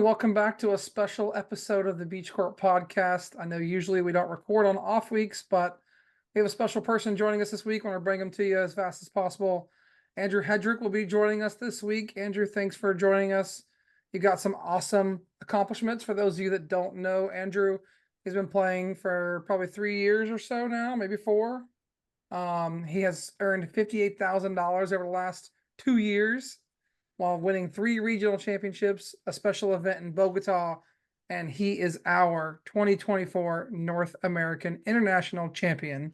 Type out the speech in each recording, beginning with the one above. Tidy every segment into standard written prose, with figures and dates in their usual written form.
welcome back to a special episode of the Beach Court Podcast. I know usually we don't record on off weeks, but we have a special person joining us this week. I want to bring him to you as fast as possible. Andrew Hedrick will be joining us this week. Andrew, thanks for joining us. You got some awesome accomplishments. For those of you that don't know, Andrew has been playing for probably 3 years or so now, maybe 4. He has earned $58,000 over the last 2 years, while winning 3 regional championships, a special event in Bogota, and he is our 2024 North American International Champion.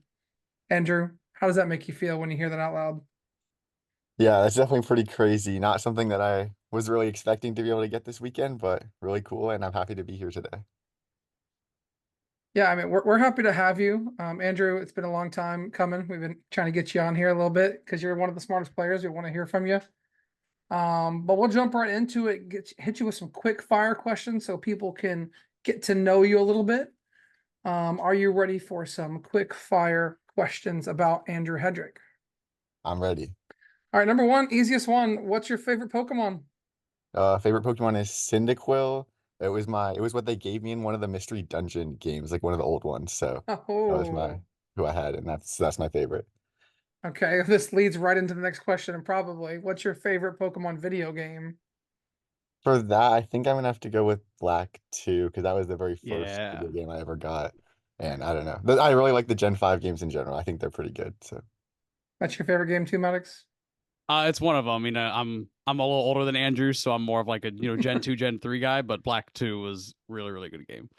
Andrew, how does that make you feel when you hear that out loud? Yeah, that's definitely pretty crazy. Not something that I was really expecting to be able to get this weekend, but really cool, and I'm happy to be here today. Yeah, I mean, we're happy to have you. Andrew, it's been a long time coming. We've been trying to get you on here a little bit because you're one of the smartest players. We want to hear from you. But we'll jump right into it, hit you with some quick fire questions so people can get to know you a little bit. Are you ready for some quick fire questions about Andrew Hedrick? I'm ready. All right, number one, easiest one. What's your favorite Pokemon? Favorite Pokemon is Cyndaquil. It was what they gave me in one of the mystery dungeon games, like one of the old ones. So that was Oh, who I had, and that's my favorite. okay. This leads right into the next question, and probably, what's your favorite Pokemon video game? For that, I think I'm gonna have to go with Black 2 because that was the very first Yeah. video game I ever got. And I don't know. I really like the Gen 5 games in general. I think they're pretty good. So That's your favorite game too, Maddox? It's one of them. I'm a little older than Andrew, so I'm more of like a Gen 2, Gen 3 guy, but Black 2 was really, really good game.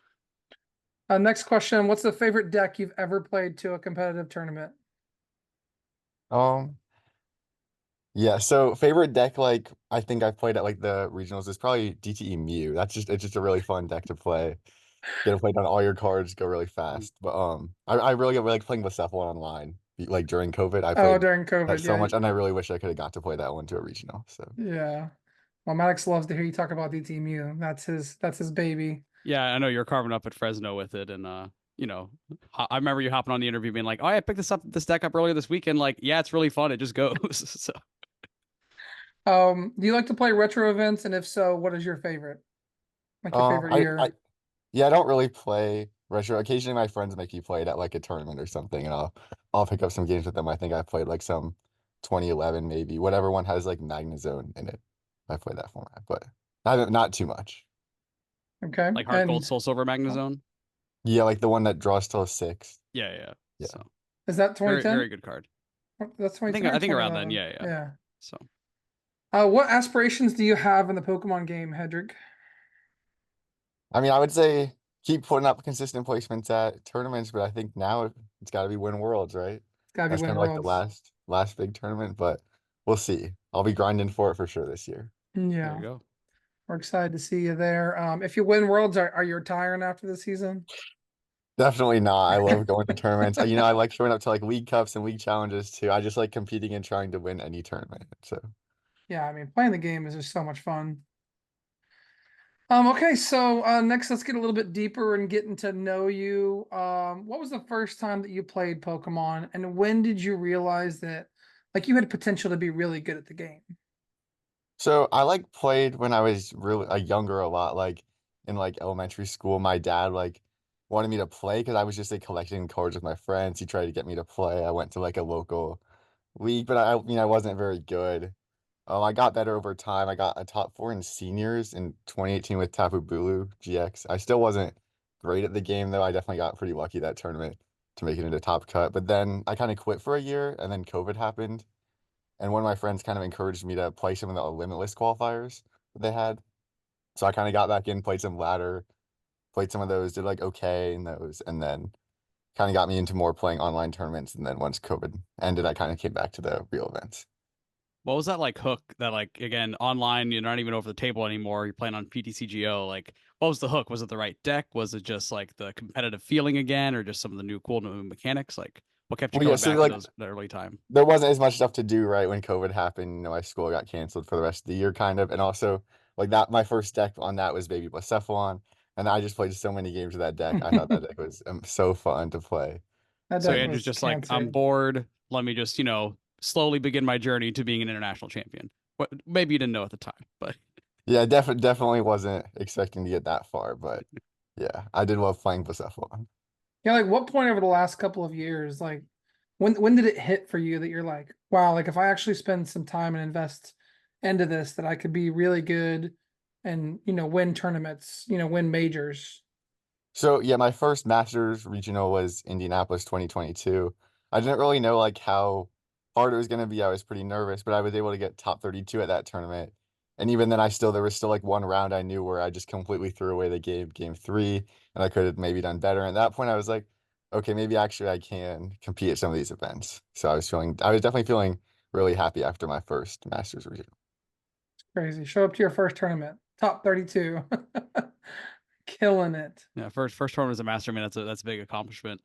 Next question. What's the favorite deck you've ever played to a competitive tournament? um yeah, so favorite deck, like I think I've played at like the regionals is probably DTE Mew. It's just a really fun deck to play. Get to play down all your cards, go really fast. But I really like playing Cephalon online. Like during COVID, I Oh, played during that COVID, so yeah. much, and I really wish I could have got to play that one to a regional. So Yeah. Well, Maddox loves to hear you talk about DTMU. That's his baby. Yeah, I know you're carving up at Fresno with it, and I remember you hopping on the interview being like, "Oh, I picked this deck up earlier this weekend." Like, yeah, it's really fun. It just goes. So Do you like to play retro events? And if so, what is your favorite? Like your favorite I year? yeah, I don't really play retro. Occasionally, my friends make me play it at like a tournament or something, and I'll pick up some games with them. I think I played like some 2011 maybe, whatever one has like Magnezone in it. I played that format, but not too much. Okay. like Heart Gold, And Soul Silver, Magnezone. Yeah, like the one that draws till 6. Yeah, yeah. Yeah. So is that very, 2010? very good card. That's 2010 or I think around then. 2011? Yeah, yeah. Yeah. So What aspirations do you have in the Pokemon game, Hedrick? I mean, I would say keep putting up consistent placements at tournaments, but I think now it's got to be win worlds, right? It's gotta be That's Win kind of like the Worlds. last big tournament, but we'll see. I'll be grinding for it for sure this year. there you Yeah. go. We're excited to see you there. If you win Worlds, are you retiring after the season? Definitely not. I love going to tournaments. I like showing up to like league cups and league challenges too. I just like competing and trying to win any tournament. So Yeah, I mean, playing the game is just so much fun. Okay, so next let's get a little bit deeper and getting to know you. What was the first time that you played Pokemon, and when did you realize that like you had potential to be really good at the game? So I like played when I was really younger a lot, like in like elementary school. My dad like wanted me to play because I was just like collecting cards with my friends. He tried to get me to play. I went to like a local league, but I wasn't very good. I got better over time. I got a top 4 in seniors in 2018 with Tapu Bulu GX. I still wasn't great at the game though. I definitely got pretty lucky that tournament to make it into top cut. But then I kind of quit for a year, and then COVID happened. And one of my friends kind of encouraged me to play some of the limitless qualifiers that they had. So I kind of got back in, played some ladder, played some of those, did like okay in those, and then kind of got me into more playing online tournaments. And then once COVID ended, I kind of came back to the real events. What was that like hook that like again online, you're not even over the table anymore, you're playing on PTCGO, like what was the hook? Was it the right deck? Was it just like the competitive feeling again, or just some of the new mechanics? Like what kept you Well, yeah, coming so back to like those that early time? there wasn't as much stuff to do right when COVID happened. My school got canceled for the rest of the year, kind of, and also like that. My first deck on that was Baby Blacephalon, and I just played so many games of that deck. I thought that deck was so fun to play. That So deck And Andrew's was just like, I'm cancer. bored. Let me just, slowly begin my journey to being an international champion. What maybe you didn't know at the time, but Yeah, definitely wasn't expecting to get that far, but yeah, I did love playing Bucephalon. Yeah, like what point over the last couple of years, like when did it hit for you that you're like, wow, like if I actually spend some time and invest into this, that I could be really good and win tournaments, win majors. So yeah, my first Masters regional was Indianapolis 2022. I didn't really know like how hard it was gonna be. I was pretty nervous, but I was able to get top 32 at that tournament. And even then there was still like one round I knew where I just completely threw away the game three, and I could have maybe done better. And at that point I was like, okay, maybe actually I can compete at some of these events. So I was definitely feeling really happy after my first Masters regional. Crazy. Show up to your first tournament, top 32. Killing it. Yeah, first tournament as a master. I mean, that's a big accomplishment.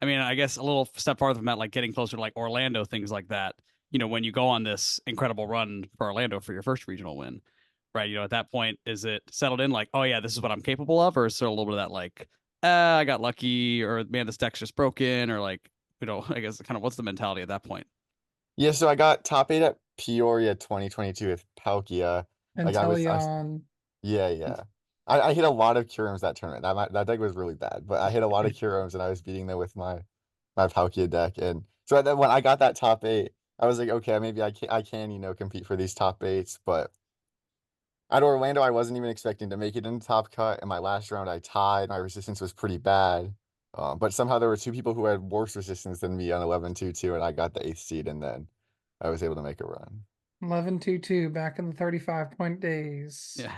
I mean, I guess a little step farther from that, like getting closer to like Orlando, things like that. When you go on this incredible run for Orlando for your first regional win, right? At that point, is it settled in like, oh yeah, this is what I'm capable of, or is there a little bit of that like, I got lucky, or man, this deck's just broken, or like, I guess kind of what's the mentality at that point? Yeah, so I got top eight at Peoria 2022 with Palkia. And Like I Teleon. Yeah, yeah. I hit a lot of Curums that tournament. That deck was really bad, but I hit a lot of Curums and I was beating them with my Palkia deck. And so then when I got that top eight, I was like, okay, maybe I can compete for these top eights. But at Orlando, I wasn't even expecting to make it in the top cut. In my last round, I tied. My resistance was pretty bad. But somehow there were two people who had worse resistance than me on 11-2-2, and I got the eighth seed, and then I was able to make a run. 11-2-2 back in the 35-point days. Yeah.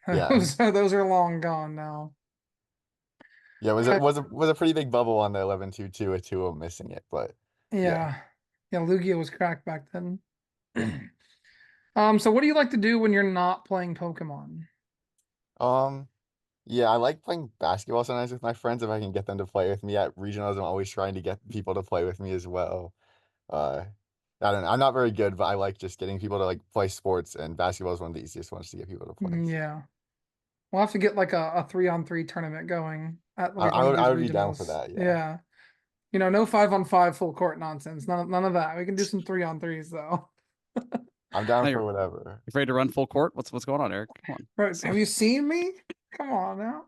Yeah. Those are long gone now. Yeah, Uh, was a pretty big bubble on the 11-2-2 with two of them missing it, but yeah. yeah. Yeah, Lugia was cracked back then. So what do you like to do when you're not playing Pokemon? Um, yeah, I like playing basketball sometimes with my friends if I can get them to play with me at regionals. I'm always trying to get people to play with me as well. Uh, I don't know. I'm not very good, but I like just getting people to like play sports, and basketball is one of the easiest ones to get people to play. Yeah. We'll have to get like a 3-on-3 tournament going at like one of I these would be down for regionals. that. Yeah, Yeah. No 5-on-5 full court nonsense. None of that. We can do some 3-on-3s though. I'm down Now for you're whatever. afraid to run full court? What's going on, Eric? Come on. Right. Have you seen me? Come on now.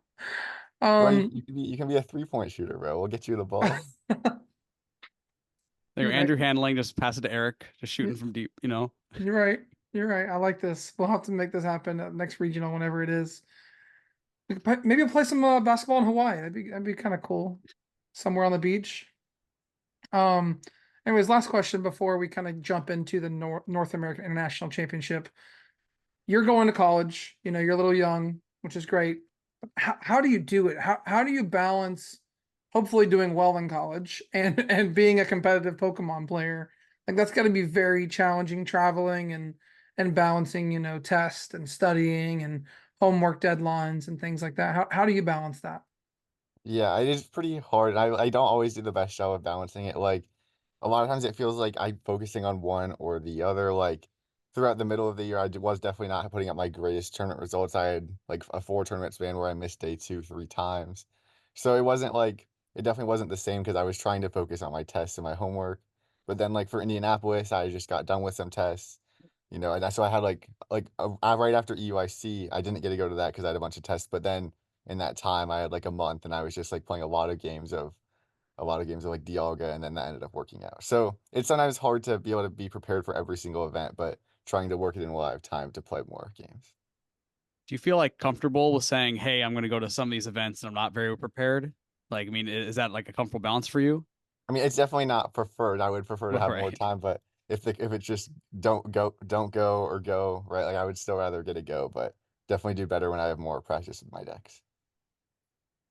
Bro, Um, you can be a 3-point shooter, bro. We'll get you the ball. There, you're right. Andrew handling, just pass it to Eric, just shooting from deep. You're right. You're right. I like this. We'll have to make this happen at next regional, whenever it is. Maybe we'll play some basketball in Hawaii. That'd be kind of cool. Somewhere on the beach. Um, Anyways, last question before we kind of jump into the North American International Championship. You're going to college, you're a little young, which is great. How do you do it? How do you balance hopefully doing well in college and being a competitive Pokemon player? Like that's got to be very challenging traveling and balancing, tests and studying and homework deadlines and things like that. How do you balance that? Yeah, it is pretty hard. I don't always do the best job of balancing it. Like a lot of times it feels like I'm focusing on one or the other. Like throughout the middle of the year, was definitely not putting up my greatest tournament results. I had like a 4 tournament span where I missed day two 3 times. So it definitely wasn't the same because I was trying to focus on my tests and my homework. But then like for Indianapolis, I just got done with some tests, and so I had right after EUIC, I didn't get to go to that because I had a bunch of tests. But then in that time, I had like a month, and I was just like playing a lot of games of like Dialga, and then that ended up working out. So it's sometimes hard to be able to be prepared for every single event, but trying to work it in while I have time to play more games. Do you feel like comfortable with saying, "Hey, I'm going to go to some of these events and I'm not very prepared"? Like, I mean, is that like a comfortable balance for you? I mean, it's definitely not preferred. I would prefer to have more Right. time, but if it's just don't go or go, right? Like I would still rather get a go, but definitely do better when I have more practice with my decks.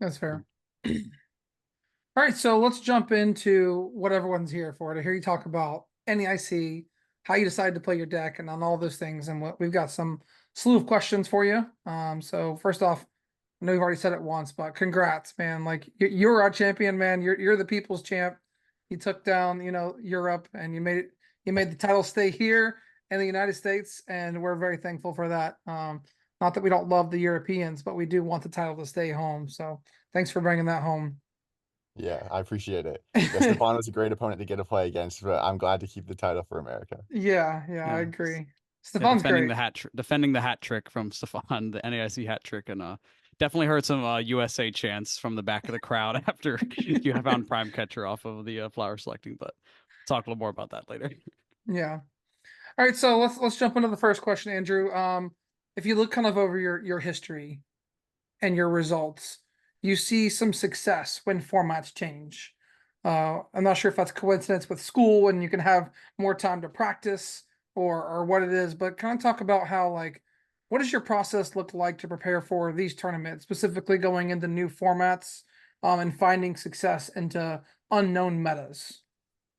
That's fair. All right, so let's jump into what everyone's here for, to hear you talk about NAIC, how you decided to play your deck, and on all those things. And we've got some slew of questions for you. So first off, I know you've already said it once, but congrats, man! Like you're our champion, man. You're the people's champ. You took down, Europe, and you made the title stay here in the United States, and we're very thankful for that. Not that we don't love the Europeans, but we do want the title to stay home. So thanks for bringing that home. Yeah, I appreciate it. Yeah, Stefan was a great opponent to get to play against, but I'm glad to keep the title for America. Yeah, I Yeah. agree. Stefan's great. Defending the hat trick from Stefan, the NAIC hat trick, and definitely heard some USA chants from the back of the crowd after you have found prime catcher off of the flower selecting. But talk a little more about that later. Yeah. All right, so let's jump into the first question, Andrew. If you look kind of over your history and your results, you see some success when formats change. I'm not sure if that's coincidence with school and you can have more time to practice or what it is, but kind of talk about how like what does your process look like to prepare for these tournaments, specifically going into new formats, and finding success into unknown metas.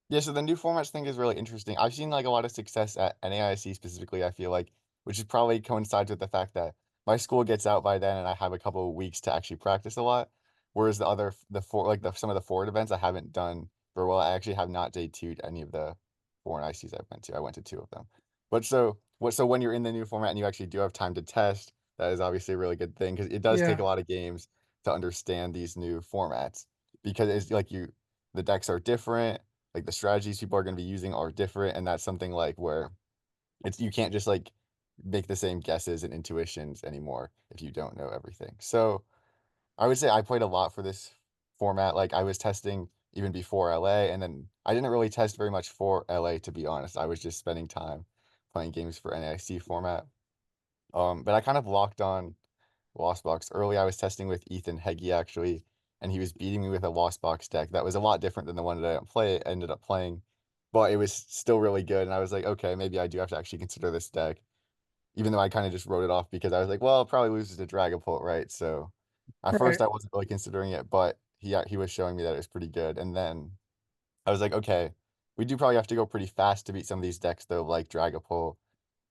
Yeah, so the new formats thing is really interesting. I've seen like a lot of success at NAIC specifically, I feel like, which is probably coincides with the fact that my school gets out by then and I have a couple of weeks to actually practice a lot. Whereas some of the forward events I haven't done very well. I actually have not day two'd any of the foreign ICs I went to. I went to two of them. But so when you're in the new format and you actually do have time to test, that is obviously a really good thing because it does take Yeah, a lot of games to understand these new formats because it's like the decks are different, like the strategies people are going to be using are different, and that's something like where it's you can't just like make the same guesses and intuitions anymore if you don't know everything. So I would say I played a lot for this format. Like I was testing even before LA, and then I didn't really test very much for LA, to be honest. I was just spending time playing games for NAIC format. But I kind of locked on Lost Box early. I was testing with Ethan Heggie actually, and he was beating me with a Lost Box deck that was a lot different than the one that ended up playing, but it was still really good. And I was like, okay, maybe I do have to actually consider this deck, even though I kind of just wrote it off because I was like, well, it probably loses to Dragapult, right? So at right. first I wasn't really considering it, but he was showing me that it was pretty good. And then I was like, okay, we do probably have to go pretty fast to beat some of these decks though, like Dragapult.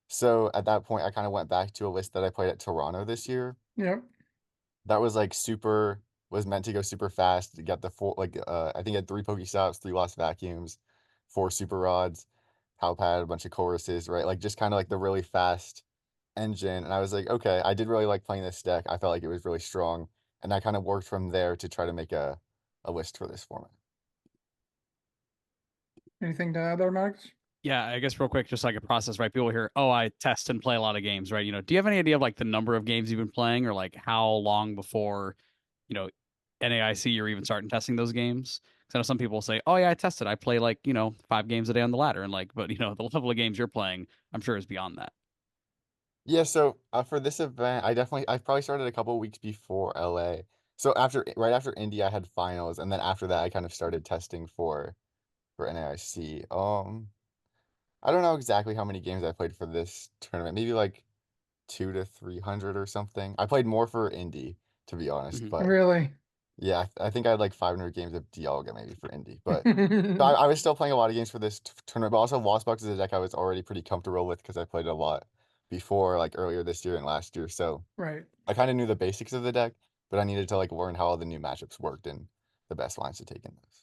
So at that point, I kind of went back to a list that I played at Toronto this year Yep. that was like super was meant to go super fast. You got the four I think it had three Pokestops, three Lost Vacuums, four Super Rods, Palpad, a bunch of choruses, right? Like just kind of like the really fast engine. And I was like, okay, I did really like playing this deck. I felt like it was really strong. And I kind of worked from there to try to make a list for this format. Anything to add there, Max? Yeah, I guess real quick, just like a process, right? People hear, oh, I test and play a lot of games, right? Do you have any idea of like the number of games you've been playing or like how long before, you know, NAIC you're even starting testing those games? Because I know some people say, oh yeah, I tested. I play like, 5 games a day on the ladder. And like, but the level of games you're playing, I'm sure is beyond that. Yeah, so for this event, I probably started a couple of weeks before LA. So right after Indy, I had finals, and then after that, I kind of started testing for NAIC. I don't know exactly how many games I played for this tournament. Maybe like 200 to 300 or something. I played more for Indy, to be honest. Hmm. But Really? yeah, I think I had like 500 games of Dialga maybe for Indy. But so I was still playing a lot of games for this tournament. But also Lost Box is a deck I was already pretty comfortable with because I played a lot before, like earlier this year and last year. So Right. I kind of knew the basics of the deck, but I needed to like learn how all the new matchups worked and the best lines to take in those.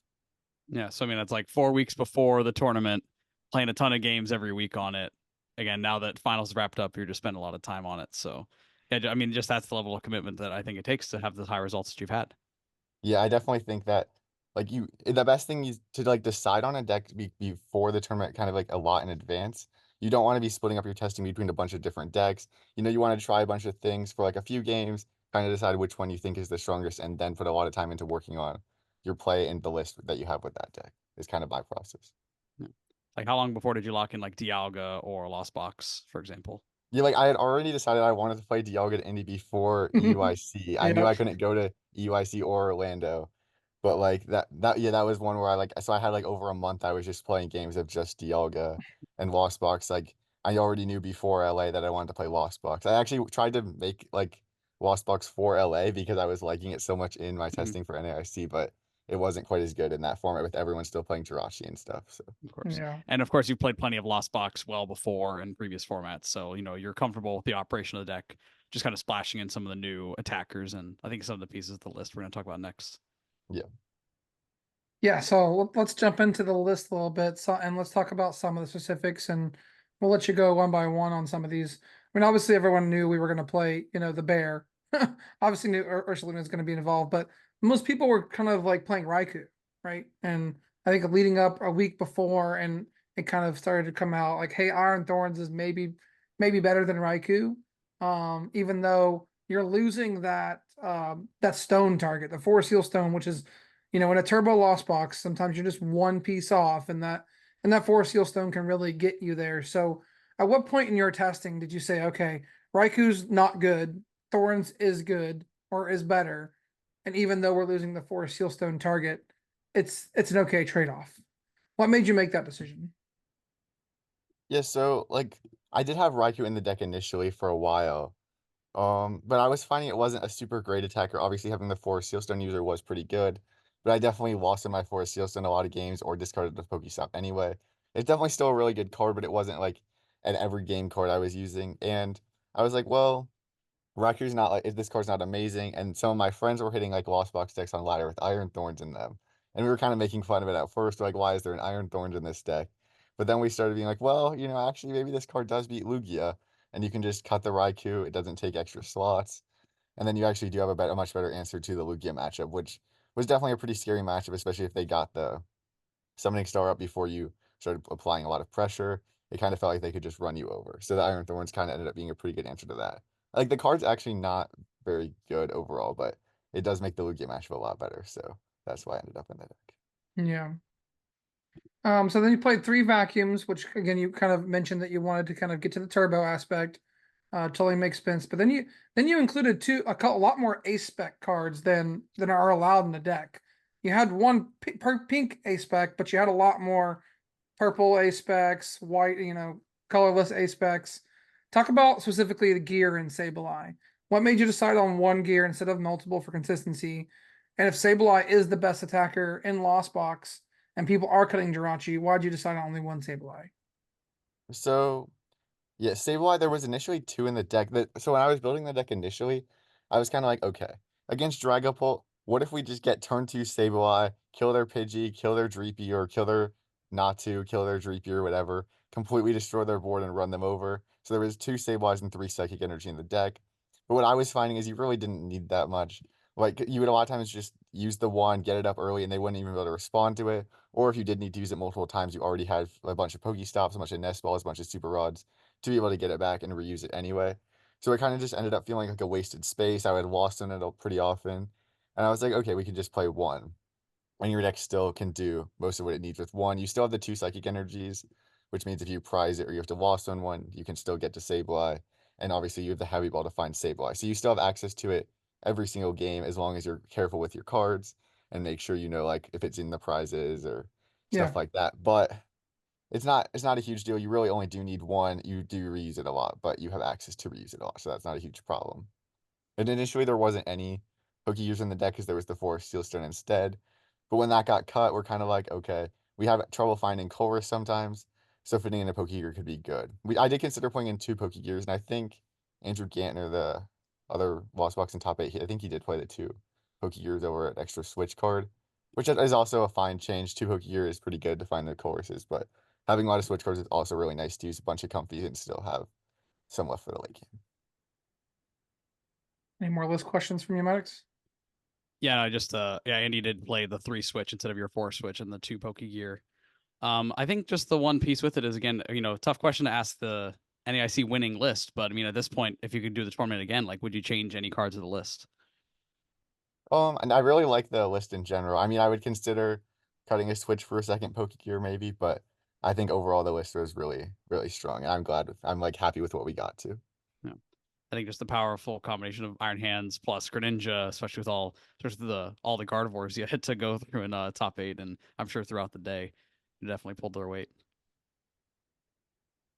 Yeah. So, I mean, that's like 4 weeks before the tournament, playing a ton of games every week on it. Again, now that finals wrapped up, you're just spending a lot of time on it. So, yeah, I mean, just that's the level of commitment that I think it takes to have the high results that you've had. Yeah, I definitely think that like the best thing is to like decide on a deck before the tournament kind of like a lot in advance. You don't want to be splitting up your testing between a bunch of different decks. You want to try a bunch of things for like a few games, kind of decide which one you think is the strongest, and then put a lot of time into working on your play and the list that you have with that deck is kind of my process. Yeah. Like, how long before did you lock in like Dialga or Lost Box, for example? Yeah, like I had already decided I wanted to play Dialga at Indy before EUIC. I knew Yep. I couldn't go to EUIC or Orlando. But like that was one where I had like over a month I was just playing games of just Dialga and Lost Box. Like I already knew before LA that I wanted to play Lost Box. I actually tried to make like Lost Box for LA because I was liking it so much in my Mhm. testing for NAIC, but it wasn't quite as good in that format with everyone still playing Jirachi and stuff. So Of course. Yeah. And of course, you've played plenty of Lost Box well before in previous formats. So, you're comfortable with the operation of the deck, just kind of splashing in some of the new attackers. And I think some of the pieces of the list we're going to talk about next. yeah. Yeah, so let's jump into the list a little bit, and let's talk about some of the specifics, and we'll let you go one by one on some of these. I mean, obviously, everyone knew we were going to play, the bear. Obviously, knew Ursulina was going to be involved, but most people were kind of like playing Raikou, right? And I think leading up a week before, and it kind of started to come out like, hey, Iron Thorns is maybe maybe better than Raikou. Even though you're losing that stone target, the Forest Seal Stone, which is, in a turbo lost box, sometimes you're just one piece off, and that Forest Seal Stone can really get you there. So at what point in your testing did you say, okay, Raikou's not good, Thorns is good or is better, and even though we're losing the Forest Seal Stone target, it's an okay trade-off? What made you make that decision? Yeah, so like I did have Raikou in the deck initially for a while. But I was finding it wasn't a super great attacker. Obviously, having the Forest Sealstone user was pretty good, but I definitely lost in my Forest Sealstone a lot of games or discarded the Pokestop anyway. It's definitely still a really good card, but it wasn't like an every game card I was using. And I was like, well, Raiku's not like this card's not amazing, and some of my friends were hitting like Lost Box decks on ladder with Iron Thorns in them, and we were kind of making fun of it at first, like why is there an Iron Thorns in this deck? But then we started being like, well, actually maybe this card does beat Lugia, and you can just cut the Raikou. It doesn't take extra slots, and then you actually do have a much better answer to the Lugia matchup, which was definitely a pretty scary matchup, especially if they got the Summoning Star up before you started applying a lot of pressure. It kind of felt like they could just run you over. So the Iron Thorns kind of ended up being a pretty good answer to that. Like the card's actually not very good overall, but it does make the Lugia matchup a lot better. So that's why I ended up in that deck. Yeah. So then you played 3 vacuums, which again you kind of mentioned that you wanted to kind of get to the turbo aspect. Totally makes sense. But then you included a lot more ace spec cards than are allowed in the deck. You had one pink ace spec, but you had a lot more purple ace specs, white, colorless ace specs. Talk about specifically the gear in Sableye. What made you decide on one gear instead of multiple for consistency? And if Sableye is the best attacker in Lost Box and people are cutting Jirachi, why'd you decide on only one Sableye? So yeah, Sableye, there was initially two in the deck. So when I was building the deck initially, I was kind of like, okay, against Dragapult, what if we just get turn two Sableye, kill their Pidgey, kill their Dreepy, or kill their Natu, kill their Dreepy or whatever, completely destroy their board and run them over. So there was two Sableyes and three Psychic Energy in the deck. But what I was finding is you really didn't need that much. Like you would a lot of times just use the one, get it up early, and they wouldn't even be able to respond to it. Or if you did need to use it multiple times, you already had a bunch of Pokestops, a bunch of Nest Balls, a bunch of Super Rods to be able to get it back and reuse it anyway. So it kind of just ended up feeling like a wasted space. I had lost in it pretty often. And I was like, okay, we can just play one. And your deck still can do most of what it needs with one. You still have the two psychic energies, which means if you prize it or you have to lost on one, you can still get to Sableye. And obviously you have the heavy ball to find Sableye. So you still have access to it every single game as long as you're careful with your cards and make sure you know like if it's in the prizes or Yeah. stuff like that. But it's not a huge deal. You really only do need one. You do reuse it a lot, but you have access to reuse it a lot, so that's not a huge problem. And initially there wasn't any Pokegears in the deck because there was the Forest Sealstone instead. But when that got cut, we're kind of like, okay, we have trouble finding Colress sometimes, so fitting in a Pokegear could be good. I did consider putting in two Pokegears, and I think Andrew Gantner, the other Lost Box in top eight, I think he did play the two Pokegears over an extra switch card, which is also a fine change. Two Pokegear is pretty good to find the Colresses, but having a lot of switch cards is also really nice to use a bunch of comfies and still have some left for the late game. Any more list questions from you, Maddox? Yeah, I just yeah, Andy did play the 3 switch instead of your 4 switch and the 2 Pokegear. I think just the one piece with it is again, tough question to ask the NAIC winning list, but I mean at this point, if you could do the tournament again, like would you change any cards of the list? And I really like the list in general. I mean, I would consider cutting a switch for a second Pokegear maybe, but I think overall the list was really, really strong, and I'm like happy with what we got to. Yeah. I think just the powerful combination of Iron Hands plus Greninja, especially with especially all the Gardevoirs you had to go through in top 8, and I'm sure throughout the day, you definitely pulled their weight.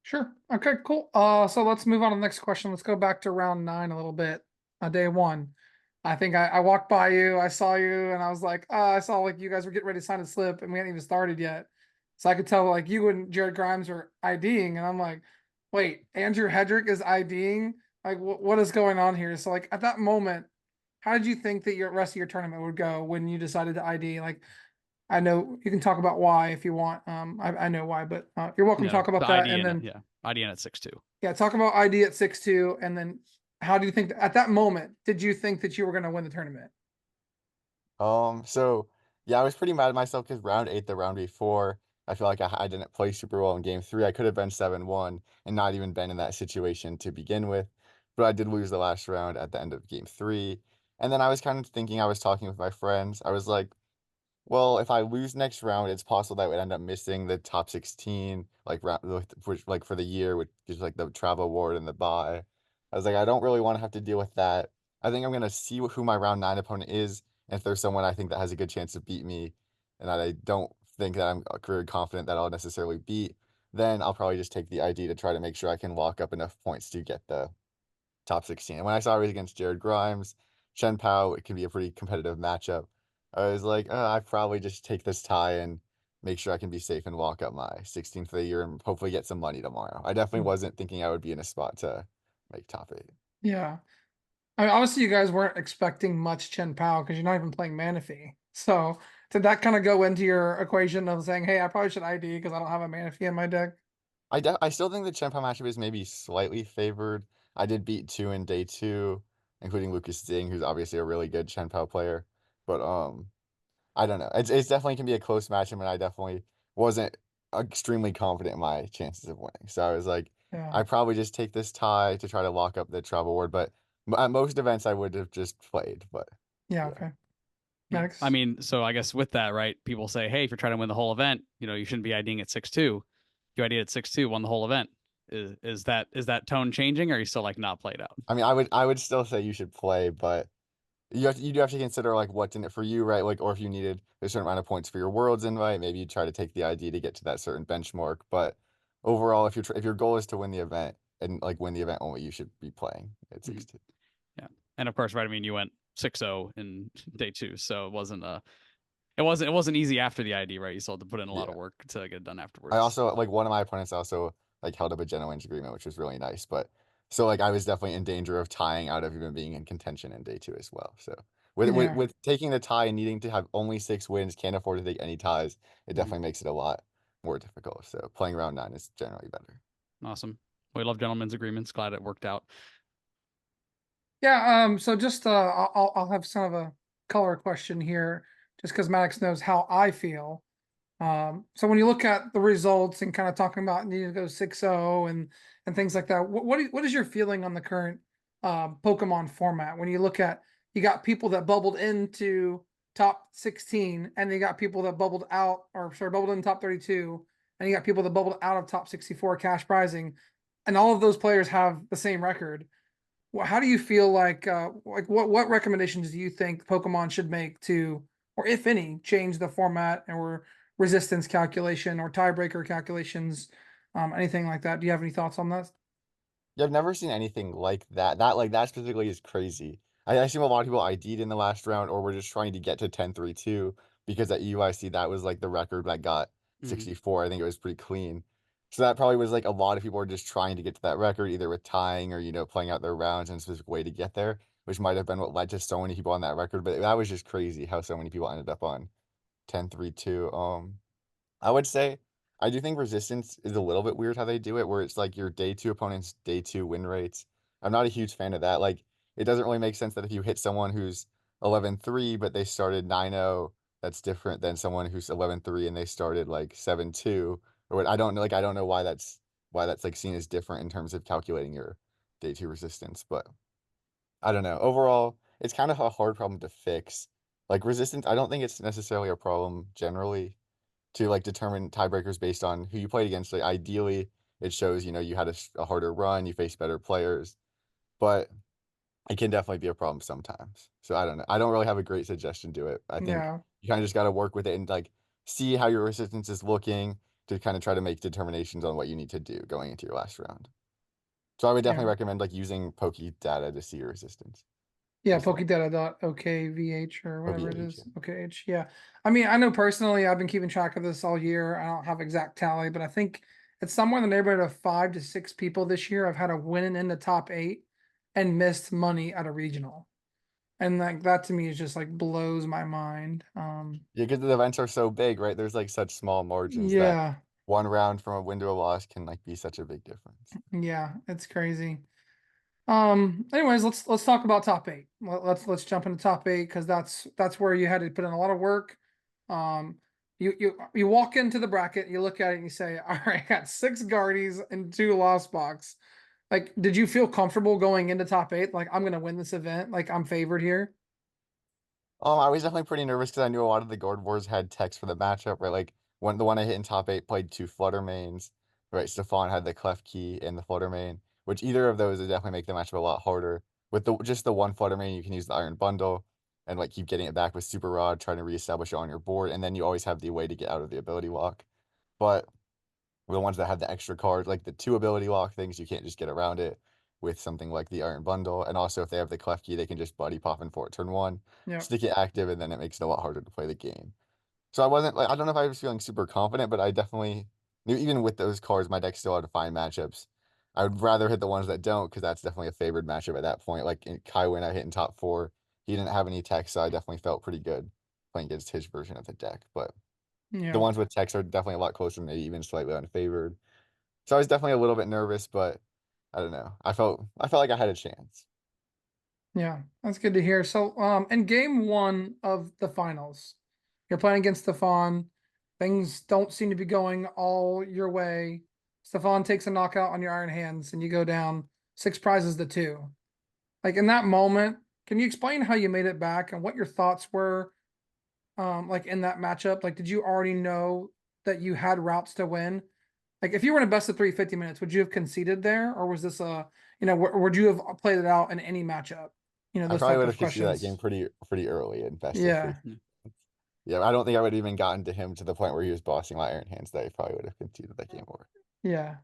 Sure. Okay, cool. So let's move on to the next question. Let's go back to round 9 a little bit. Day 1. I think I walked by you, I saw you, and I was like, I saw like you guys were getting ready to sign a slip, and we hadn't even started yet. So I could tell like you and Jared Grimes were IDing, and I'm like, wait, Andrew Hedrick is IDing? Like, what is going on here? So like at that moment, how did you think that your rest of your tournament would go when you decided to ID? Like, I know you can talk about why if you want. I know why, but you're welcome to talk about The that. ID And then yeah, IDN at 6-2. yeah, talk about ID at 6-2, and then how do you think at that moment did you think that you were going to win the tournament? So yeah, I was pretty mad at myself because round 8, the round before, I feel like I didn't play super well in game 3. I could have been 7-1 and not even been in that situation to begin with, but I did lose the last round at the end of game 3. And then I was kind of thinking, I was talking with my friends. I was like, well, if I lose next round, it's possible that I would end up missing the top 16, like round, which like for the year, which is like the travel award and the bye. I was like, I don't really want to have to deal with that. I think I'm gonna see who my round 9 opponent is, and if there's someone I think that has a good chance to beat me, and that I don't think that I'm very confident that I'll necessarily beat, then I'll probably just take the ID to try to make sure I can lock up enough points to get the top 16. And when I saw it was against Jared Grimes, Chen Pao, it can be a pretty competitive matchup. I was like, I probably just take this tie and make sure I can be safe and walk up my 16th of the year and hopefully get some money tomorrow. I definitely wasn't thinking I would be in a spot to make top 8. Yeah. I mean, obviously you guys weren't expecting much Chen Pao because you're not even playing Manaphy. So did that kind of go into your equation of saying, hey, I probably should ID because I don't have a Manaphy in my deck? I still think the Chen Pao matchup is maybe slightly favored. I did beat 2 in day 2, including Lucas Ding, who's obviously a really good Chen Pao player. But I don't know. It's definitely can be a close matchup, and I definitely wasn't extremely confident in my chances of winning. So I was like, Yeah. I probably just take this tie to try to lock up the travel award. But at most events, I would have just played. But Yeah. yeah, Okay. Yeah. Next. I mean, so I guess with that, right? People say, hey, if you're trying to win the whole event, you shouldn't be IDing at 6-2. You ID at 6-2, won the whole event. Is that tone changing, or are you still like not played out? I mean, I would still say you should play, but you do have to consider like what's in it for you, right? Like, or if you needed a certain amount of points for your Worlds invite, maybe you try to take the ID to get to that certain benchmark. But overall, if your goal is to win the event and like win the event only, you should be playing at 6-2. Yeah. And of course, right, I mean, you went 6-0 in day 2, so it wasn't easy after the ID, right? You still had to put in a lot Yeah. of work to get it done I afterwards. also like one of my opponents also like held up a gentleman's agreement, which was really nice. But so like I was definitely in danger of tying out of even being in contention in day 2 as well. So Yeah. with taking the tie and needing to have only 6 wins, can't afford to take any ties, it definitely makes it a lot more difficult. So playing round 9 is generally better. Awesome. We love gentlemen's agreements. Glad it worked out. Yeah. So just I'll have some of a color question here, just because Maddox knows how I feel. So when you look at the results and kind of talking about needing to go 6-0 and things like that, what is your feeling on the current Pokemon format? When you look at, you got people that bubbled into top 16, and you got people that bubbled out, or sorry, bubbled in top 32, and you got people that bubbled out of top 64 cash prizing, and all of those players have the same record. How do you feel like what recommendations do you think Pokemon should make to, or if any, change the format or resistance calculation or tiebreaker calculations, anything like that? Do you have any thoughts on that? Yeah, I've never seen anything like that. That specifically is crazy. I seen a lot of people ID'd in the last round or were just trying to get to 10-3-2 because at UIC that was like the record that got Mm-hmm. 64. I think it was pretty clean. So that probably was like a lot of people were just trying to get to that record, either with tying or, playing out their rounds in a specific way to get there, which might have been what led to so many people on that record. But that was just crazy how so many people ended up on 10-3-2. I would say I do think resistance is a little bit weird how they do it, where it's like your day 2 opponent's day 2 win rates. I'm not a huge fan of that. Like, it doesn't really make sense that if you hit someone who's 11-3, but they started 9-0, that's different than someone who's 11-3 and they started like 7-2. Or what I don't know, like I don't know why that's like seen as different in terms of calculating your day 2 resistance, but I don't know. Overall, it's kind of a hard problem to fix. Like resistance, I don't think it's necessarily a problem generally to like determine tiebreakers based on who you played against. Like ideally, it shows you had a harder run, you faced better players, but it can definitely be a problem sometimes. So I don't know. I don't really have a great suggestion to it. I think Yeah, you kind of just got to work with it and like see how your resistance is looking to kind of try to make determinations on what you need to do going into your last round. So I would yeah, definitely recommend like using Poke data to see your resistance. yeah. Just like Pokedata.okvh or whatever it OVH. is. OKH. Yeah. I mean, I know personally, I've been keeping track of this all year. I don't have exact tally, but I think it's somewhere in the neighborhood of 5 to 6 people this year. I've had a win in the top 8 and missed money at a regional. And like that to me is just like blows my mind. Yeah, because the events are so big, right? There's like such small margins that Yeah, one round from a win to a loss can like be such a big difference. yeah, it's crazy. Anyways, let's talk about top 8. Let's jump into top 8 because that's where you had to put in a lot of work. Um, you walk into the bracket, you look at it and you say, all right, I got 6 Guardies and 2 Lost Box. Like, did you feel comfortable going into top 8? Like, I'm gonna win this event, like I'm favored here. I was definitely pretty nervous because I knew a lot of the guard wars had techs for the matchup, right? Like the one I hit in top 8 played 2 Flutter mains, right? Stefan had the Clef Key and the Flutter main, which either of those would definitely make the matchup a lot harder. With just the one Flutter main, you can use the Iron Bundle and like keep getting it back with Super Rod, trying to reestablish it on your board, and then you always have the way to get out of the ability lock. But the ones that have the extra cards, like the 2 ability lock things, you can't just get around it with something like the Iron Bundle. And also, if they have the Clef Key, they can just buddy pop in for it turn 1, Yep. stick it active, and then it makes it a lot harder to play the game. So I wasn't like, I don't know if I was feeling super confident, but I definitely knew even with those cards, my deck still had to find matchups. I would rather hit the ones that don't, because that's definitely a favored matchup at that point. Like in Kaiwin, I hit in top 4. He didn't have any tech, so I definitely felt pretty good playing against his version of the deck. But the Yeah. ones with techs are definitely a lot closer, maybe even slightly unfavored. So I was definitely a little bit nervous, but I don't know. I felt like I had a chance. Yeah, that's good to hear. So, in game 1 of the finals, you're playing against Stefan. Things don't seem to be going all your way. Stefan takes a knockout on your Iron Hands, and you go down 6 prizes to 2. Like in that moment, can you explain how you made it back and what your thoughts were? Like in that matchup, like did you already know that you had routes to win? Like if you were in a best of 3 50 minutes, would you have conceded there, or was this a, would you have played it out in any matchup? I Those probably type would of have conceded that game questions. pretty early in best of three. Yeah, Yeah, I don't think I would have even gotten to him to the point where he was bossing my Iron Hands that he probably would have conceded that game over. yeah.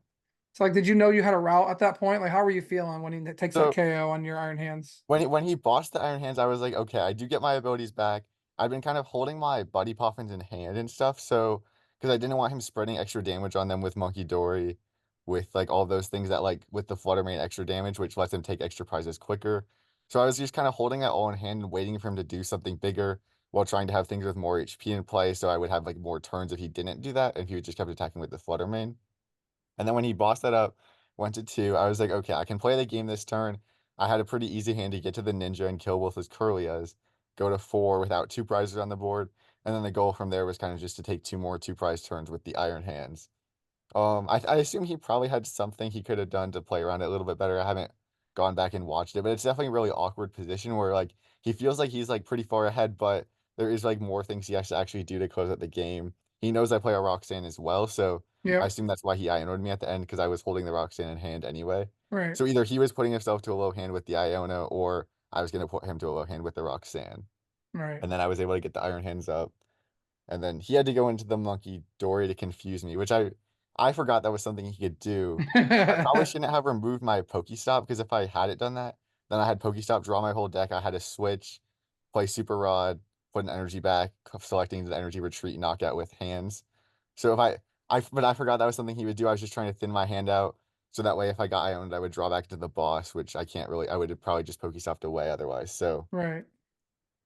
So like, did you know you had a route at that point? Like, how were you feeling when he takes that So KO on your Iron Hands? when he bossed the Iron Hands, I was like, okay, I do get my abilities back. I've been kind of holding my Buddy Poffins in hand and stuff, so because I didn't want him spreading extra damage on them with Monkey Dory, with like all those things that like with the Flutter Mane extra damage, which lets him take extra prizes quicker. So I was just kind of holding that all in hand and waiting for him to do something bigger while trying to have things with more HP in play, so I would have like more turns if he didn't do that, and if he would just kept attacking with the Flutter Mane. And then when he bossed that up, went to 2, I was like, okay, I can play the game this turn. I had a pretty easy hand to get to the ninja and kill both his Curlias, go to 4 without 2 prizes on the board, and then the goal from there was kind of just to take 2 more 2 prize turns with the Iron Hands. I assume he probably had something he could have done to play around it a little bit better. I haven't gone back and watched it, but it's definitely a really awkward position where like he feels like he's like pretty far ahead, but there is like more things he has to actually do to close out the game. He knows I play a Roxanne as well, so I Yep. assume that's why he Ionoed me at the end because I was holding the Roxanne in hand anyway. Right. So either he was putting himself to a low hand with the Iona, or I was gonna put him to a low hand with the Roxanne, Right. and then I was able to get the Iron Hands up. And then he had to go into the monkey Dory to confuse me, which I forgot that was something he could do. I probably shouldn't have removed my Pokestop because if I had it done that, then I had Pokestop draw my whole deck. I had to switch, play Super Rod, put an energy back, selecting the energy retreat knockout with hands. So if but I forgot that was something he would do. I was just trying to thin my hand out so that way if I got Ioned, I would draw back to the boss, which I can't really. I would have probably just Pokestopped away otherwise. So Right.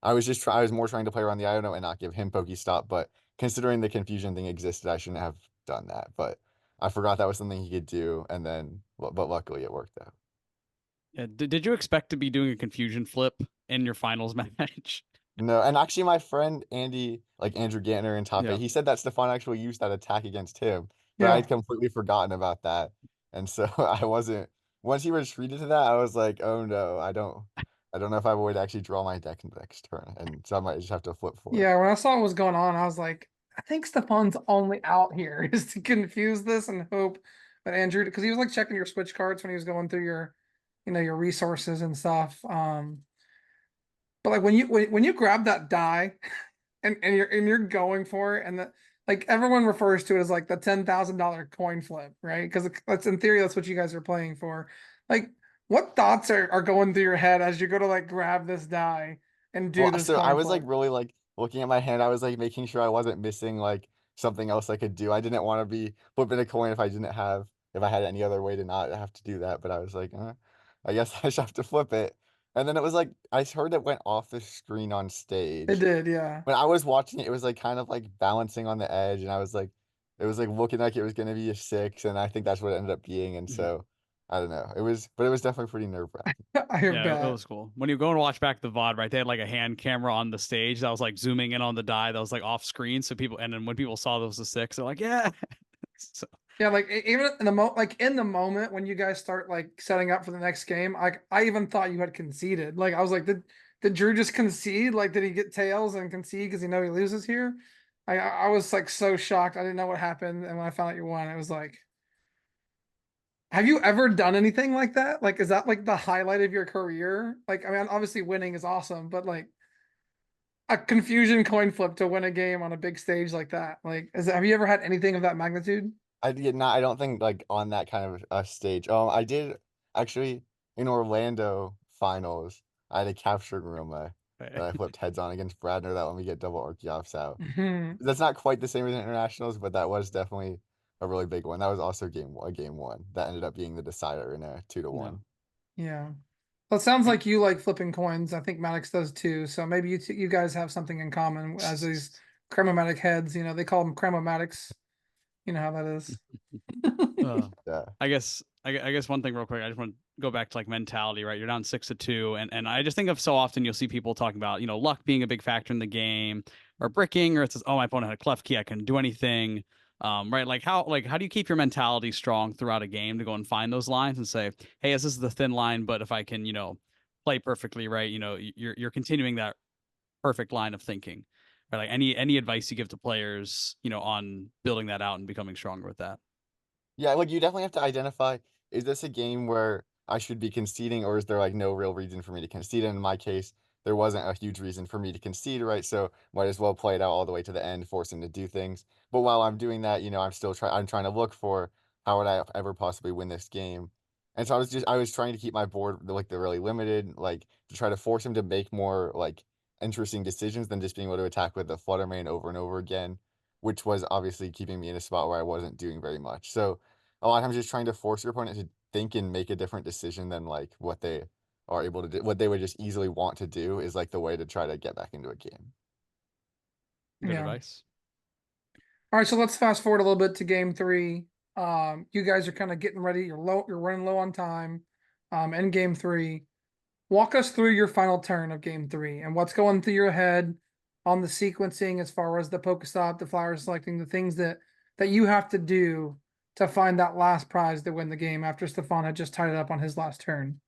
I was more trying to play around the Iono and not give him Pokestop, but considering the confusion thing existed, I shouldn't have done that. But I forgot that was something he could do, and then but luckily it worked out. Yeah, did you expect to be doing a confusion flip in your finals match? No, and actually my friend Andy, like Andrew Gantner in top Yeah. eight, he said that Stefan actually used that attack against him, but Yeah. I'd completely forgotten about that. And so I wasn't once he retreated to that, I was like, oh no, I don't know if I would actually draw my deck next turn. And so I might just have to flip for it. Yeah. When I saw what was going on, I was like, I think Stefan's only out here is to confuse this and hope that Andrew, because he was like checking your switch cards when he was going through your, your resources and stuff. But like when you grab that die and you're going for it, and that, like, everyone refers to it as like the $10,000 coin flip, right? Because that's, in theory, that's what you guys are playing for. Like, what thoughts are going through your head as you go to like grab this die and do Well, this so I coin was like flip? really like looking at my hand. I was like making sure I wasn't missing like something else I could do. I didn't want to be flipping a coin if I had any other way to not have to do that. But I was like, I guess I should have to flip it. And then it was like I heard it went off the screen on It stage. did, yeah. When I was watching it, it was like kind of like balancing on the edge, and I was like, it was like looking like it was gonna be a 6, and I think that's what it ended up being. And Mhm. so I don't know. But it was definitely pretty nerve-wracking. I Yeah, it bet. was cool. When you go and watch back the VOD, right? They had like a hand camera on the stage that was like zooming in on the die that was like off screen. So people, and then when people saw those the six, they're like, yeah. So, Yeah, like even in the in the moment when you guys start like setting up for the next game, like I even thought you had conceded. Like I was like, did Drew just concede? Like did he get tails and concede because he know he loses here? I was like so shocked. I didn't know what happened, and when I found out you won, it was like, have you ever done anything like that? Like, is that like the highlight of your career? Like, I mean, obviously winning is awesome, but like a confusion coin flip to win a game on a big stage like that. Like, have you ever had anything of that magnitude? I did not. I don't think like on that kind of a stage. I did actually in Orlando finals. I had a captured Roma that I flipped heads on against Bradner that let me get double Archeops out. Mhm. That's not quite the same as internationals, but that was definitely a really big one. That was also game one. That ended up being the decider in a 2-1. Yeah. Well, it sounds like you like flipping coins. I think Maddox does too. So maybe you guys have something in common as these Cremomatic heads. You know, they call them Cremomatics. You know how that is. uh, Yeah. I guess one thing real quick, I just want to go back to like mentality, right? You're down 6-2, and I just think of so often you'll see people talking about, you know, luck being a big factor in the game, or bricking, or it says, oh, my opponent had a clef key, I couldn't do anything. Right? Like how do you keep your mentality strong throughout a game to go and find those lines and say, hey, this is the thin line, but if I can, you know, play perfectly, right? You know, you're continuing that perfect line of thinking. Right? Like any advice you give to players, you know, on building that out and becoming stronger with that. Yeah, like you definitely have to identify, is this a game where I should be conceding or is there like no real reason for me to concede? And in my case, there wasn't a huge reason for me to concede, right? So might as well play it out all the way to the end, force him to do things. But while I'm doing that, I'm trying to look for how would I ever possibly win this game. And so I was trying to keep my board like the really limited, like to try to force him to make more like interesting decisions than just being able to attack with the flutter main over and over again, which was obviously keeping me in a spot where I wasn't doing very much. So a lot of times just trying to force your opponent to think and make a different decision than like what they are able to do, what they would just easily want to do is like the way to try to get back into a game. Good Yeah. advice. All right, so let's fast forward a little bit to game three. You guys are kind of getting ready. You're running low on time. In game three. Walk us through your final turn of game three and what's going through your head on the sequencing as far as the Pokestop, the flower selecting, the things that you have to do to find that last prize to win the game after Stefan had just tied it up on his last turn.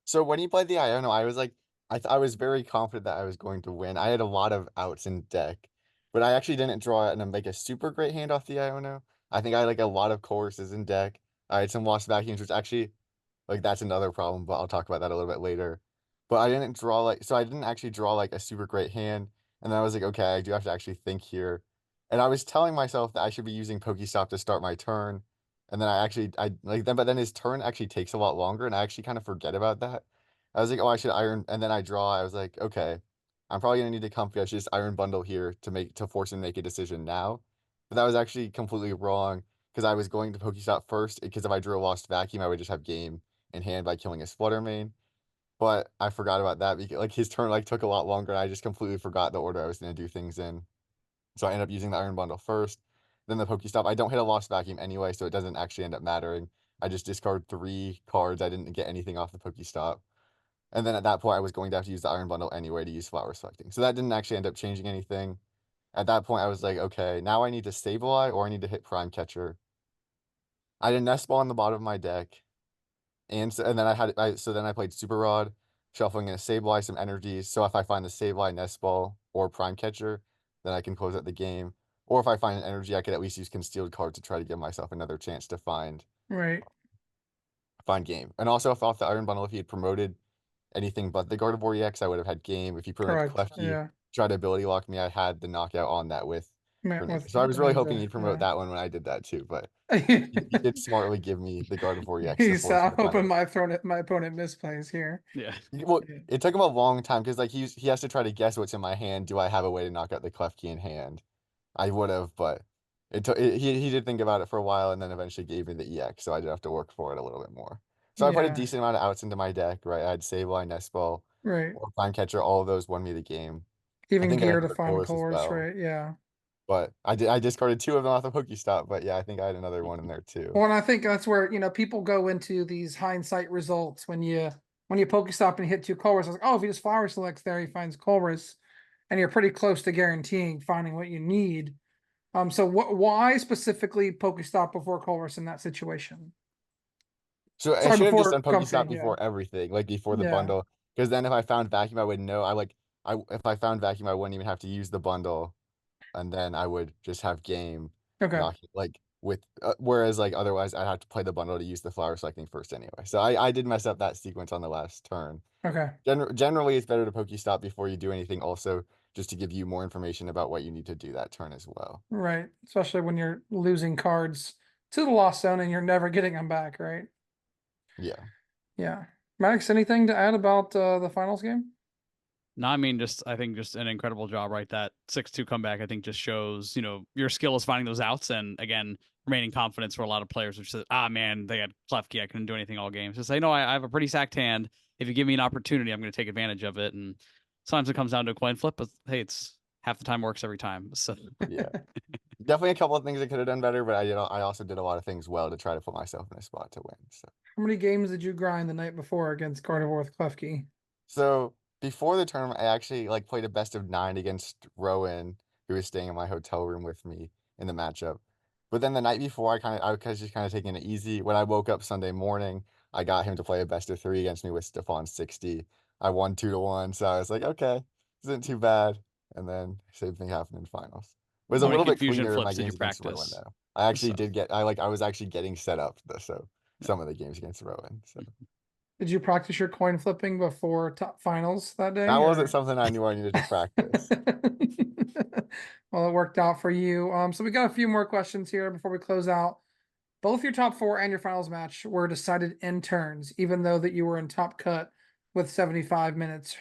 So when he played the Iono, I was like, I was very confident that I was going to win. I had a lot of outs in deck, but I actually didn't draw it and make a super great hand off the Iono. I think I had like a lot of choruses in deck. I had some lost vacuums, which actually like that's another problem, but I'll talk about that a little bit later. But I didn't actually draw like a super great hand. And then I was like, okay, I do have to actually think here. And I was telling myself that I should be using Pokestop to start my turn. And then I like then, but then his turn actually takes a lot longer, and I actually kind of forget about that. I was like, oh, I should iron, and then I draw. I was like, okay, I'm probably gonna need to comfy. I should just iron bundle here to force him to make a decision now. But that was actually completely wrong because I was going to Pokestop first. Because if I drew a lost vacuum, I would just have game in hand by killing his flutter main. But I forgot about that because like his turn like took a lot longer, and I just completely forgot the order I was gonna do things in. So I end up using the Iron Bundle first, then the Pokestop. I don't hit a Lost Vacuum anyway, so it doesn't actually end up mattering. I just discard 3 cards. I didn't get anything off the Pokestop. And then at that point, I was going to have to use the Iron Bundle anyway to use Flower Selecting. So that didn't actually end up changing anything. At that point, I was like, okay, now I need to Sableye or I need to hit Prime Catcher. I had a Nest Ball in the bottom of my deck. And then so then I played Super Rod, shuffling in a Sableye, some energies. So if I find the Sableye, Nest Ball, or Prime Catcher, then I can close out the game. Or if I find an energy, I could at least use concealed card to try to give myself another chance to Right. find game. And also if off the Iron Bundle, if he had promoted anything but the Gardevoir EX, I would have had game. If he promoted Correct. Klefki, Yeah. tried to ability lock me, I had the knockout on that with Greninja. With So I was really hoping Greninja. he'd promote Yeah. that one when I did that too, but he did smartly give me the Gardevoir EX to He's force me to find hoping it. my opponent misplays here. Yeah. Well, Yeah. it took him a long time because like he has to try to guess what's in my hand. Do I have a way to knock out the Klefki in hand? I would have, but he did think about it for a while and then eventually gave me the EX, so I did have to work for it a little bit more. So I put a Yeah. decent amount of outs into my deck, right? I had Sableye, Nestball, Right. or Prime Catcher, all of those won me the game. I Even think I had gear to other find colors as colors. well. Right. Yeah. But I discarded 2 of them off the Pokestop, but yeah, I think I had another one in there too. Well, and I think that's where, people go into these hindsight results when you Pokestop and hit 2 Colress. I was like, oh, if he just flower selects there, he finds Colress, and you're pretty close to guaranteeing finding what you need. So why specifically Pokestop before Colress in that situation? So I Sorry, should have just before done Comfy, Pokestop yeah. before everything, like before the Yeah. bundle. Because then if I found Vacuum, I would know. If I found Vacuum, I wouldn't even have to use the bundle, and then I would just have game Okay. knock like with. Whereas like otherwise, I'd have to play the bundle to use the flower selecting first anyway. So I did mess up that sequence on the last turn. Okay. Generally, it's better to Pokestop before you do anything. Also, just to give you more information about what you need to do that turn as well. Right. Especially when you're losing cards to the lost zone and you're never getting them back, right? Yeah. Yeah. Maddox, anything to add about the finals game? No, I mean, I think just an incredible job, right? That 6-2 comeback, I think, just shows, your skill is finding those outs, and again, remaining confidence for a lot of players, which says, man, they had Klefki, I couldn't do anything all game. So say, no, I have a pretty stacked hand. If you give me an opportunity, I'm going to take advantage of it. And sometimes it comes down to a coin flip, but hey, it's half the time works every time. So Yeah. Definitely a couple of things I could have done better, but I also did a lot of things well to try to put myself in a spot to win. So. How many games did you grind the night before against Carnivore with Klefki? So before the tournament, I actually like played a best of 9 against Rowan, who was staying in my hotel room with me in the matchup. But then the night before, I was just kind of taking it easy. When I woke up Sunday morning, I got him to play a best of 3 against me with Stefan 60. I won 2-1, so I was like, okay, isn't too bad. And then same thing happened in finals. It was a how many little bit confusion cleaner in my flips did you games against Rowan practice? though. I actually So, did get I was actually getting set up though, so some of the games against Rowan. So Did you practice your coin flipping before top finals that that day, wasn't or? something I knew I needed to practice. Well, it worked out for you. So we got a few more questions here before we close out. Both your top 4 and your finals match were decided in turns, even though that you were in top cut with 75 minutes.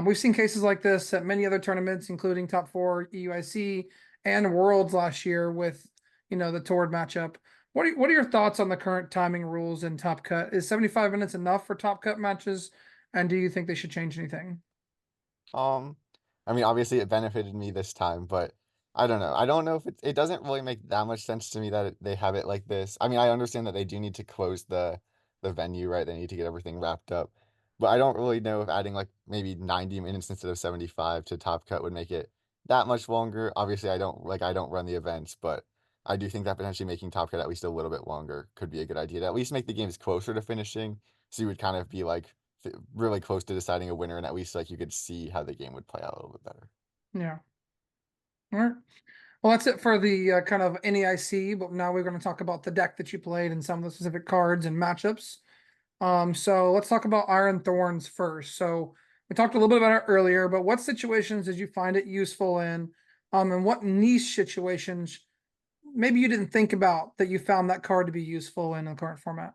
We've seen cases like this at many other tournaments, including top 4 EUIC and Worlds last year with, the Tord matchup. What are your thoughts on the current timing rules in top cut? Is 75 minutes enough for top cut matches? And do you think they should change anything? Um, I mean, obviously it benefited me this time, but I don't know. I don't know if it doesn't really make that much sense to me that they have it like this. I mean, I understand that they do need to close the venue, right? They need to get everything wrapped up. But I don't really know if adding like maybe 90 minutes instead of 75 to Top Cut would make it that much longer. Obviously, I don't run the events, but I do think that potentially making Top Cut at least a little bit longer could be a good idea to at least make the games closer to finishing. So you would kind of be like really close to deciding a winner, and at least like you could see how the game would play out a little bit better. Yeah. All right. Well, that's it for the kind of NAIC, but now we're going to talk about the deck that you played and some of the specific cards and matchups. So let's talk about Iron Thorns first. So we talked a little bit about it earlier, but what situations did you find it useful in? And what niche situations maybe you didn't think about that you found that card to be useful in the current format?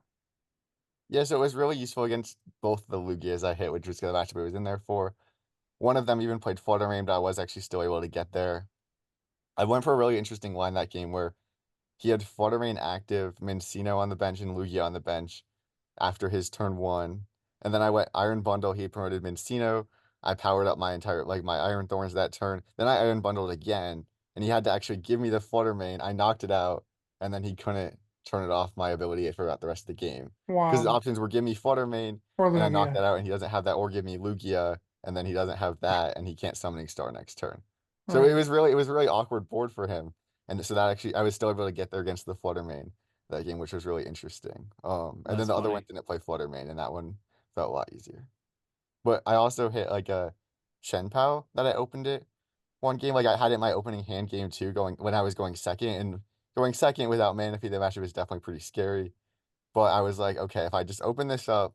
Yeah, so it was really useful against both the Lugias I hit, which was the matchup it was in there for. One of them even played Flutter Mane, but I was actually still able to get there. I went for a really interesting line that game where he had Flutter Mane active, Mincino on the bench, and Lugia on the bench after his turn 1. And then I went Iron Bundle, he promoted Mincino. I powered up my entire, like my Iron Thorns that turn. Then I Iron Bundled again, and he had to actually give me the Flutter Mane. I knocked it out, and then he couldn't turn it off my ability for about the rest of the game. Because his Wow. options were give me Flutter Mane, Or and I knocked Lugia. that out, and he doesn't have that, or give me Lugia, and then he doesn't have that, and he can't Summoning Star next turn. So Right. it was really awkward board for him. And so that actually I was still able to get there against the Flutter Mane that game, which was really interesting. And then that's the other one funny. didn't play Flutter Mane, and that one felt a lot easier. But I also hit like a Shen Pao that I opened it one game. Like I had it in my opening hand game too, going when I was going second, and going second without Manaphy, the matchup was definitely pretty scary. But I was like, okay, if I just open this up,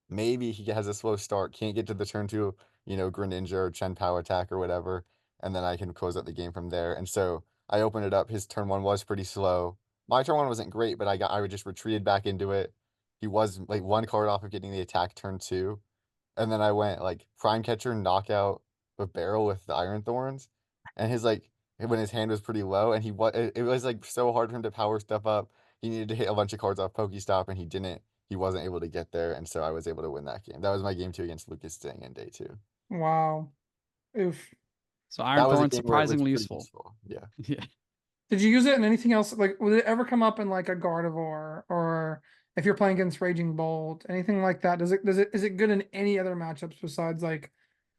maybe he has a slow start, can't get to the turn 2, Greninja or Chen Pao attack or whatever, and then I can close out the game from there. And so I opened it up. His turn 1 was pretty slow. My turn 1 wasn't great, but I would just retreated back into it. He was like 1 card off of getting the attack turn 2. And then I went like Prime Catcher, knockout with Barrel with the Iron Thorns. And his like when his hand was pretty low, and it was like so hard for him to power step up. He needed to hit a bunch of cards off Pokestop, and he didn't. He wasn't able to get there, and so I was able to win that game. That was my game 2 against Lucas Sting in day 2. Wow. Oof. So Iron That was a Thorn game where it was surprisingly pretty useful. useful. Yeah. Yeah. Did you use it in anything else? Like, would it ever come up in like a Gardevoir, or if you're playing against Raging Bolt, anything like that? Is it good in any other matchups besides like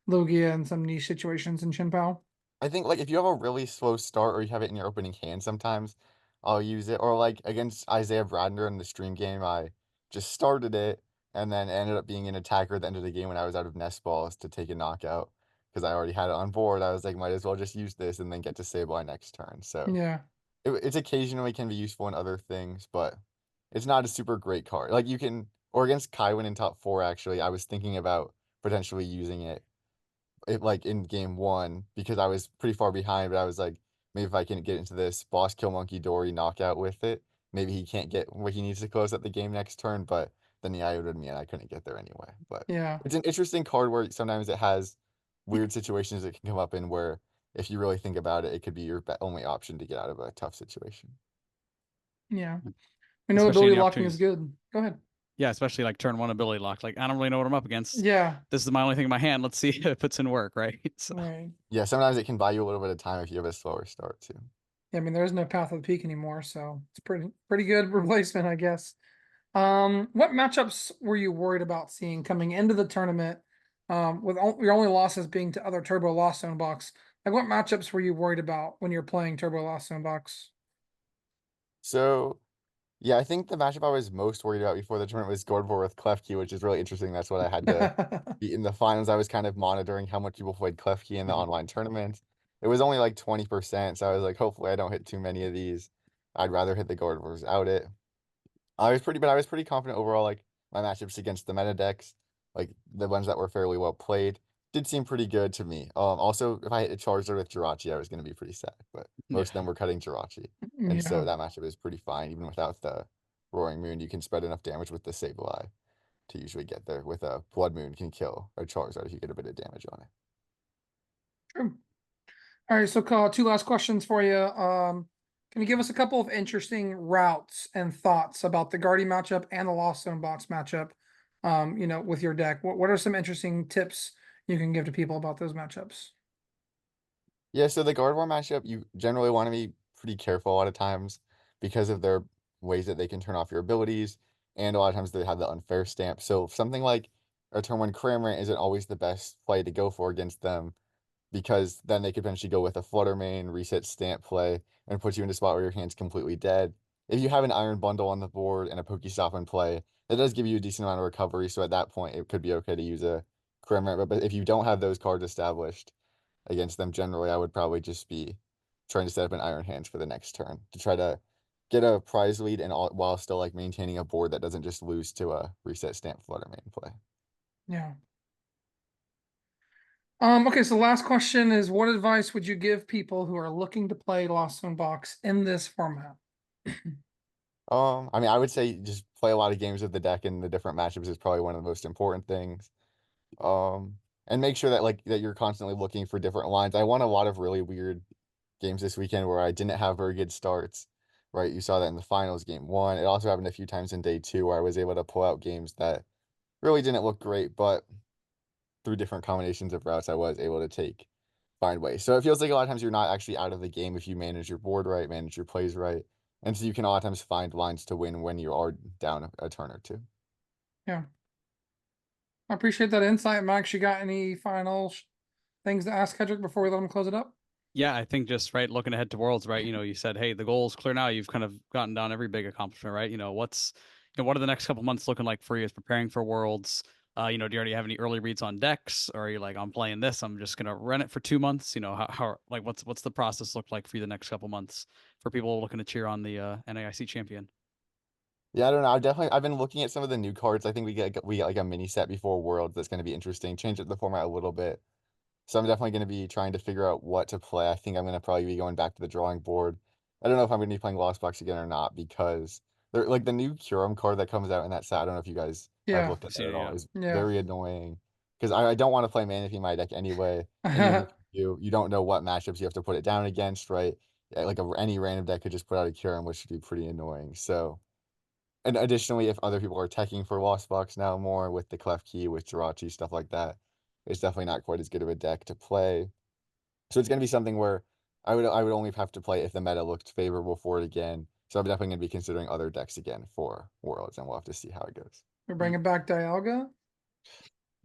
Lugia and some niche situations in Chien-Pao? I think like if you have a really slow start or you have it in your opening hand sometimes, I'll use it. Or like against Isaiah Bradner in the stream game, I just started it and then ended up being an attacker at the end of the game when I was out of nest balls to take a knockout because I already had it on board. I was like, might as well just use this and then get to Sableye next turn. So Yeah, it's occasionally can be useful in other things, but it's not a super great card. Like you can, or against Kaiwin in top four, actually, I was thinking about potentially using it like in game one because I was pretty far behind, but I was like, maybe if I can get into this boss kill monkey Dory knockout with it, maybe he can't get what he needs to close out the game next turn, but then he ioted me and I couldn't get there anyway. But yeah, it's an interesting card where sometimes it has weird situations that can come up in where if you really think about it, it could be your only option to get out of a tough situation. yeah. I know Especially ability any locking is opportunities. good. Go ahead. Yeah, especially like turn one ability lock. Like I don't really know what I'm up against. Yeah, This is my only thing in my hand. Let's see if it puts in work, right? So right. Yeah, sometimes it can buy you a little bit of time if you have a slower start too. Yeah, I mean, there's no Path of the Peak anymore, so it's pretty good replacement, I guess. What matchups were you worried about seeing coming into the tournament? With your only losses being to other Turbo Lost Zone Box. Like, what matchups were you worried about when you're playing Turbo Lost Zone Box? So yeah, I think the matchup I was most worried about before the tournament was Gordevor with Klefki, which is really interesting. That's what I had to beat in the finals. I was kind of monitoring how much people played Klefki in the online tournament. It was only like 20%, so I was like, hopefully I don't hit too many of these. I'd rather hit the Gordevors out it. I was pretty confident overall. Like my matchups against the meta decks, like the ones that were fairly well played, did seem pretty good to me. Also, if I hit a Charizard with Jirachi, I was going to be pretty sad, but yeah. most of them were cutting Jirachi, and so Yeah, that matchup is pretty fine even without the Roaring Moon. You can spread enough damage with the Sableye to usually get there. With a Blood Moon, can kill a Charizard if you get a bit of damage on it. true. All right, so two last questions for you. Can you give us a couple of interesting routes and thoughts about the Guardy matchup and the Lost Zone Box matchup? With your deck, what are some interesting tips you can give to people about those matchups? Yeah, so the Gardevoir matchup, you generally want to be pretty careful a lot of times because of their ways that they can turn off your abilities, and a lot of times they have the unfair stamp. So something like a turn one Cramorant isn't always the best play to go for against them because then they could potentially go with a Flutter Mane, reset stamp play, and put you in a spot where your hand's completely dead. If you have an Iron Bundle on the board and a Pokestop in play, that does give you a decent amount of recovery. So at that point, it could be okay to use a Cramorant. But if you don't have those cards established against them, generally, I would probably just be trying to set up an Iron Hands for the next turn to try to get a prize lead and while still like maintaining a board that doesn't just lose to a reset stamp Flutter Mane play. Yeah. Okay, so last question is, what advice would you give people who are looking to play Lost Zone Box in this format? I mean, I would say just play a lot of games with the deck and the different matchups is probably one of the most important things. And make sure that that you're constantly looking for different lines. I won a lot of really weird games this weekend where I didn't have very good starts, right? You saw that in the finals game one. It also happened a few times in day two where I was able to pull out games that really didn't look great, but through different combinations of routes, I was able to find ways. So it feels like a lot of times you're not actually out of the game if you manage your board right, manage your plays right. And so you can a lot of times find lines to win when you are down a turn or two. Yeah, I appreciate that insight. Max, you got any final things to ask Hedrick before we let him close it up? Yeah, I think just right looking ahead to Worlds, right? You said, hey, the goal's clear now. You've kind of gotten down every big accomplishment, right? What are the next couple months looking like for you as preparing for Worlds? Do you already have any early reads on decks, or are you like, I'm playing this, I'm just gonna run it for 2 months? How like what's the process look like for you the next couple months for people looking to cheer on the NAIC champion? Yeah, I don't know. I've been looking at some of the new cards. I think we get like a mini set before Worlds that's going to be interesting. Change up the format a little bit. So I'm definitely going to be trying to figure out what to play. I think I'm going to probably be going back to the drawing board. I don't know if I'm going to be playing Lost Box again or not because they're like the new Curum card that comes out in that set. I don't know if you guys have Yeah, looked at Seen that at it, all. yeah. Is yeah. very annoying because I don't want to play Manaphy in my deck anyway. And even if you don't know what matchups you have to put it down against, right? Yeah, like any random deck could just put out a Curum, which would be pretty annoying. So. And additionally, if other people are teching for Lost Box now more with the Clef Key, with Jirachi, stuff like that, it's definitely not quite as good of a deck to play. So it's going to be something where I would only have to play if the meta looked favorable for it again. So I'm definitely going to be considering other decks again for Worlds, and we'll have to see how it goes. We're bringing back Dialga.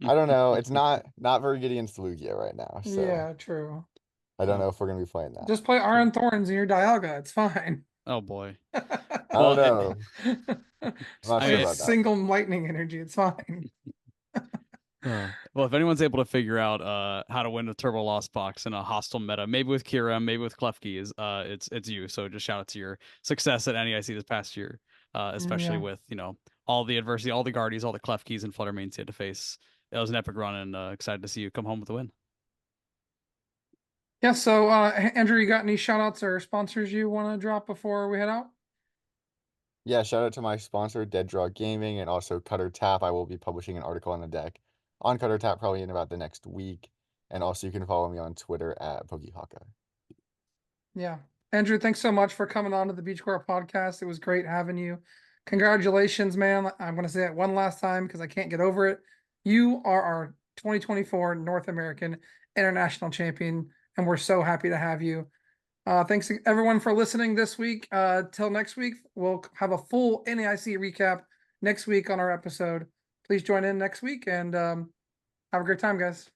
I don't know. It's not very good against Lugia right now, so Yeah, true. I don't Oh. know if we're going to be playing that. Just play Iron Thorns in your Dialga. It's fine. Oh boy. I Well, don't know. I'm not I sure mean, about that. Single lightning energy. It's fine. Well, if anyone's able to figure out how to win a Turbo Lost box in a hostile meta, maybe with Kira, maybe with Klefki, it's you. So just shout out to your success at NAIC this past year, especially Yeah. with all the adversity, all the Guardies, all the Klefkis and Flutter mains you had to face. It was an epic run, and excited to see you come home with a win. Yeah. So, Andrew, you got any shout outs or sponsors you want to drop before we head out? Yeah, shout out to my sponsor, Dead Draw Gaming, and also Cutter Tap. I will be publishing an article on the deck on Cutter Tap probably in about the next week. And also you can follow me on Twitter at PokeHawkeye. Yeah. Andrew, thanks so much for coming on to the Beach Court podcast. It was great having you. Congratulations, man. I'm going to say it one last time because I can't get over it. You are our 2024 North American International Champion, and we're so happy to have you. Thanks to everyone for listening this week. Till next week, we'll have a full NAIC recap next week on our episode. Please join in next week and have a great time, guys.